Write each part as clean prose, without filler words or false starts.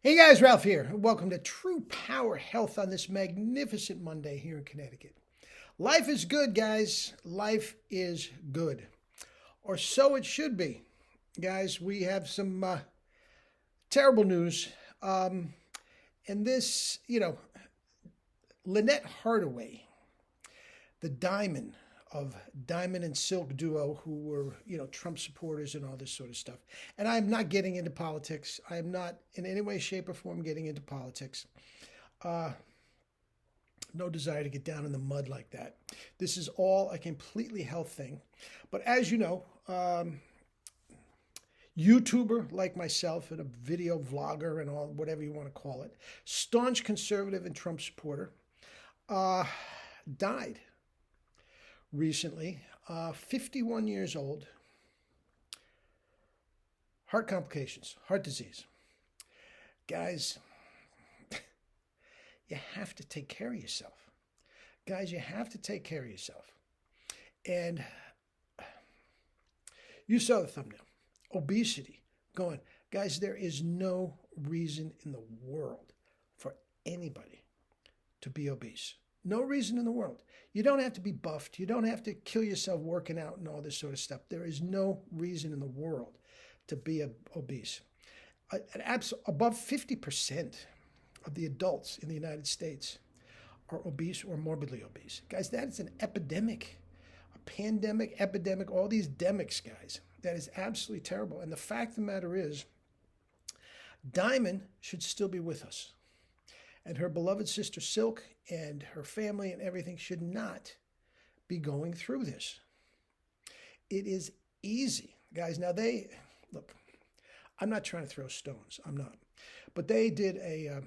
Hey guys, Ralph here. Welcome to True Power Health on this magnificent Monday here in Connecticut. Life is good, guys. Life is good. Or so it should be. Guys, we have some terrible news. And this, Lynette Hardaway, the diamond of Diamond and Silk duo who were, Trump supporters and all this sort of stuff. And I'm not getting into politics. I am not in any way, shape, or form getting into politics. No desire to get down in the mud like that. This is all a completely health thing. But as you know, YouTuber like myself and a video vlogger and all, whatever you want to call it, staunch conservative and Trump supporter, died recently, 51 years old, heart complications, heart disease. Guys, you have to take care of yourself. Guys, you have to take care of yourself. And you saw the thumbnail. Obesity. Going, guys, there is no reason in the world for anybody to be obese. No reason in the world. You don't have to be buffed. You don't have to kill yourself working out and all this sort of stuff. There is no reason in the world to be obese. Above 50% of the adults in the United States are obese or morbidly obese. Guys, that is an epidemic, a pandemic, epidemic, all these demics, guys. That is absolutely terrible. And the fact of the matter is, Diamond should still be with us. And her beloved sister Silk and her family and everything should not be going through this. It is easy. Guys, now look, I'm not trying to throw stones. I'm not. But they did a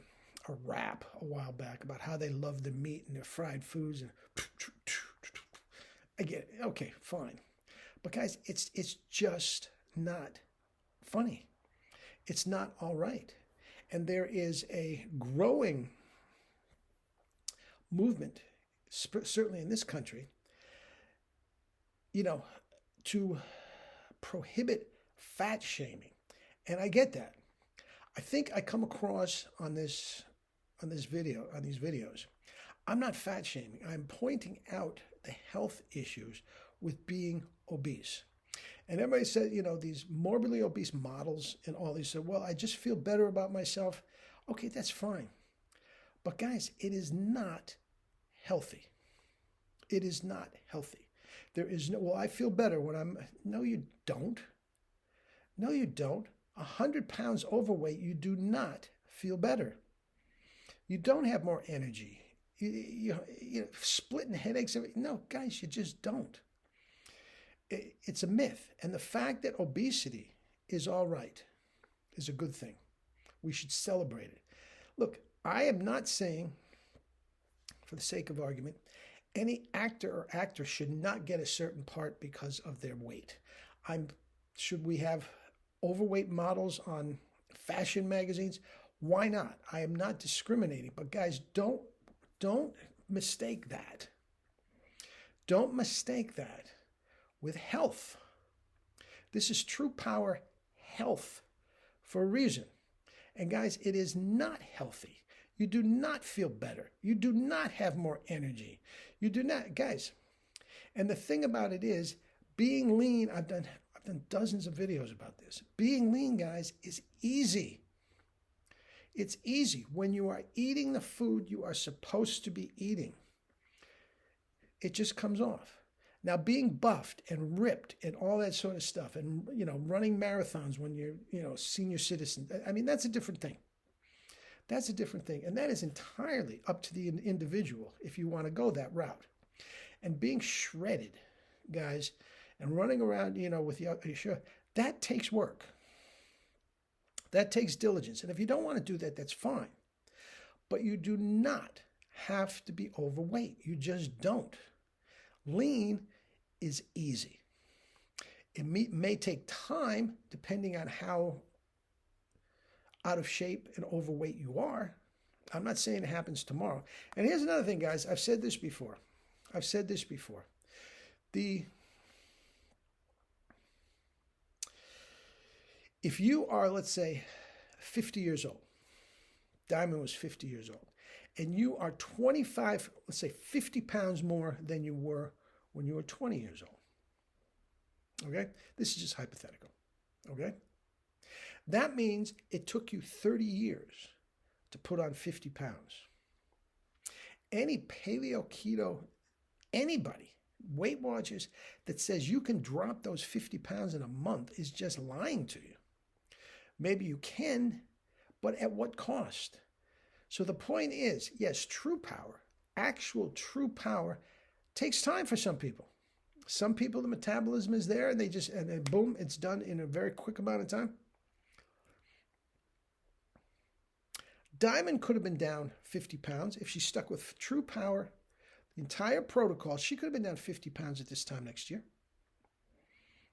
rap a while back about how they love their meat and their fried foods. And I get it. Okay, fine. But guys, it's just not funny. It's not all right. And there is a growing movement, certainly in this country, to prohibit fat shaming. And I get that. I think I come across on these videos, I'm not fat shaming. I'm pointing out the health issues with being obese. And everybody said, these morbidly obese models and all these said, well, I just feel better about myself. Okay, that's fine. But guys, it is not healthy. It is not healthy. There is no, well, I feel better when no, you don't. No, you don't. 100 pounds overweight, you do not feel better. You don't have more energy. You splitting headaches. No, guys, you just don't. It's a myth. And the fact that obesity is all right is a good thing. We should celebrate it. Look, I am not saying, for the sake of argument, any actor or actress should not get a certain part because of their weight. Should we have overweight models on fashion magazines? Why not? I am not discriminating. But guys, don't mistake that. Don't mistake that with health. This is True Power Health for a reason. And guys, it is not healthy. You do not feel better. You do not have more energy. You do not, guys. And the thing about it is, being lean, I've done dozens of videos about this. Being lean, guys, is easy. It's easy when you are eating the food you are supposed to be eating. It just comes off. Now, being buffed and ripped and all that sort of stuff and, running marathons when you're, senior citizen, I mean, that's a different thing. That's a different thing. And that is entirely up to the individual if you want to go that route. And being shredded, guys, and running around, with your shirt, that takes work. That takes diligence. And if you don't want to do that, that's fine. But you do not have to be overweight. You just don't. Lean is easy. It may take time, depending on how out of shape and overweight you are. I'm not saying it happens tomorrow. And here's another thing, guys. I've said this before. If you are, let's say, 50 years old, Diamond was 50 years old, and you are 25, let's say 50 pounds more than you were when you were 20 years old. Okay? This is just hypothetical. Okay? That means it took you 30 years to put on 50 pounds. Any paleo, keto, anybody, Weight Watchers, that says you can drop those 50 pounds in a month is just lying to you. Maybe you can, but at what cost? So the point is, yes, true power, actual true power takes time for some people. Some people, the metabolism is there and then boom, it's done in a very quick amount of time. Diamond could have been down 50 pounds if she stuck with true power, the entire protocol. She could have been down 50 pounds at this time next year.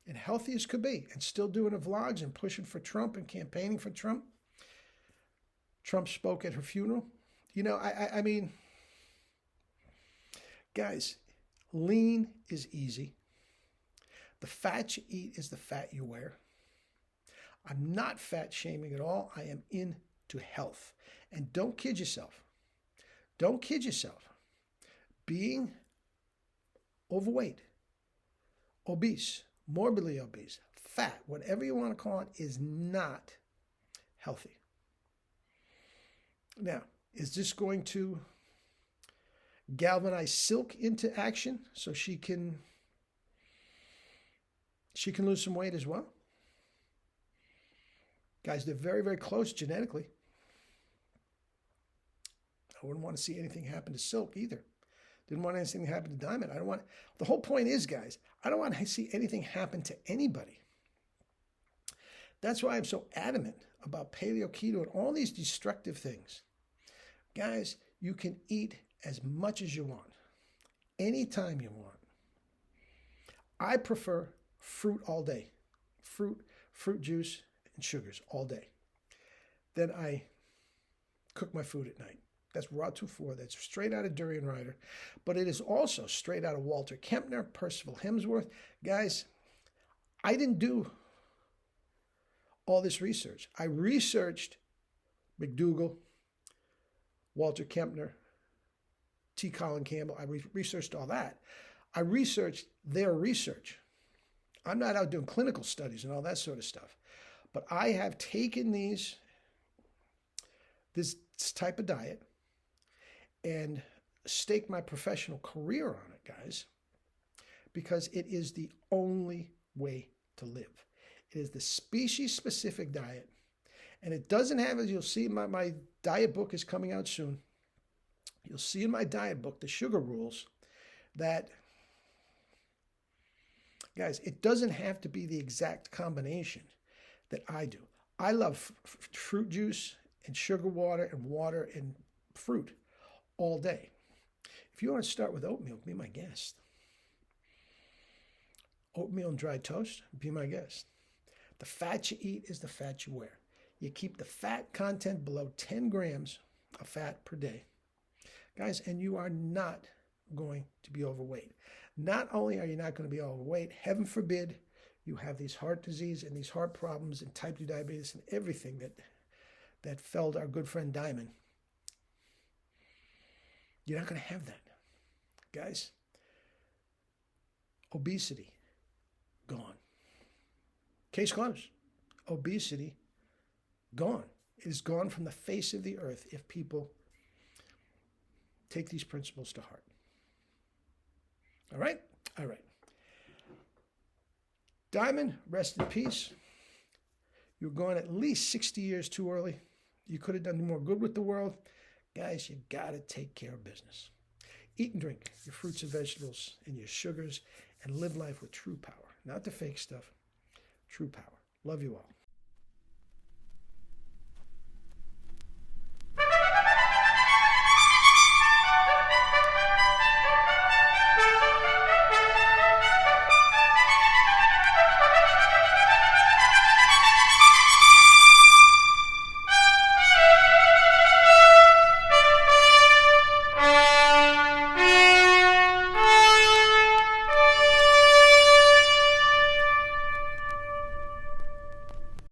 And healthy as could be, and still doing her vlogs and pushing for Trump and campaigning for Trump. Trump spoke at her funeral. You know, I mean, guys, lean is easy. The fat you eat is the fat you wear. I'm not fat shaming at all. I am into health. And don't kid yourself. Don't kid yourself. Being overweight, obese, morbidly obese, fat, whatever you want to call it, is not healthy. Now, is this going to galvanize Silk into action so she can lose some weight as well? Guys, they're very, very close genetically. I wouldn't want to see anything happen to Silk either. Didn't want anything to happen to Diamond. The whole point is, guys, I don't want to see anything happen to anybody. That's why I'm so adamant about paleo, keto, and all these destructive things. Guys, you can eat as much as you want, anytime you want. I prefer fruit all day. Fruit juice, and sugars all day. Then I cook my food at night. That's Raw 2-4. That's straight out of Durian Rider. But it is also straight out of Walter Kempner, Percival Hemsworth. Guys, I didn't do all this research. I researched McDougall, Walter Kempner, T. Colin Campbell. I researched all that. I researched their research. I'm not out doing clinical studies and all that sort of stuff. But I have taken this type of diet and staked my professional career on it, guys, because it is the only way to live. It is the species-specific diet, and it doesn't have, as you'll see, my diet book is coming out soon. You'll see in my diet book, the sugar rules, that, guys, it doesn't have to be the exact combination that I do. I love fruit juice and sugar water and fruit all day. If you want to start with oatmeal, be my guest. Oatmeal and dry toast, be my guest. The fat you eat is the fat you wear. You keep the fat content below 10 grams of fat per day. Guys, and you are not going to be overweight. Not only are you not going to be overweight, heaven forbid you have these heart disease and these heart problems and type 2 diabetes and everything that felled our good friend Diamond. You're not going to have that. Guys, obesity, gone. Case closed. Obesity, gone. It is gone from the face of the earth if people take these principles to heart. All right? All right. Diamond, rest in peace. You're gone at least 60 years too early. You could have done more good with the world. Guys, you got to take care of business. Eat and drink your fruits and vegetables and your sugars and live life with true power. Not the fake stuff, true power. Love you all.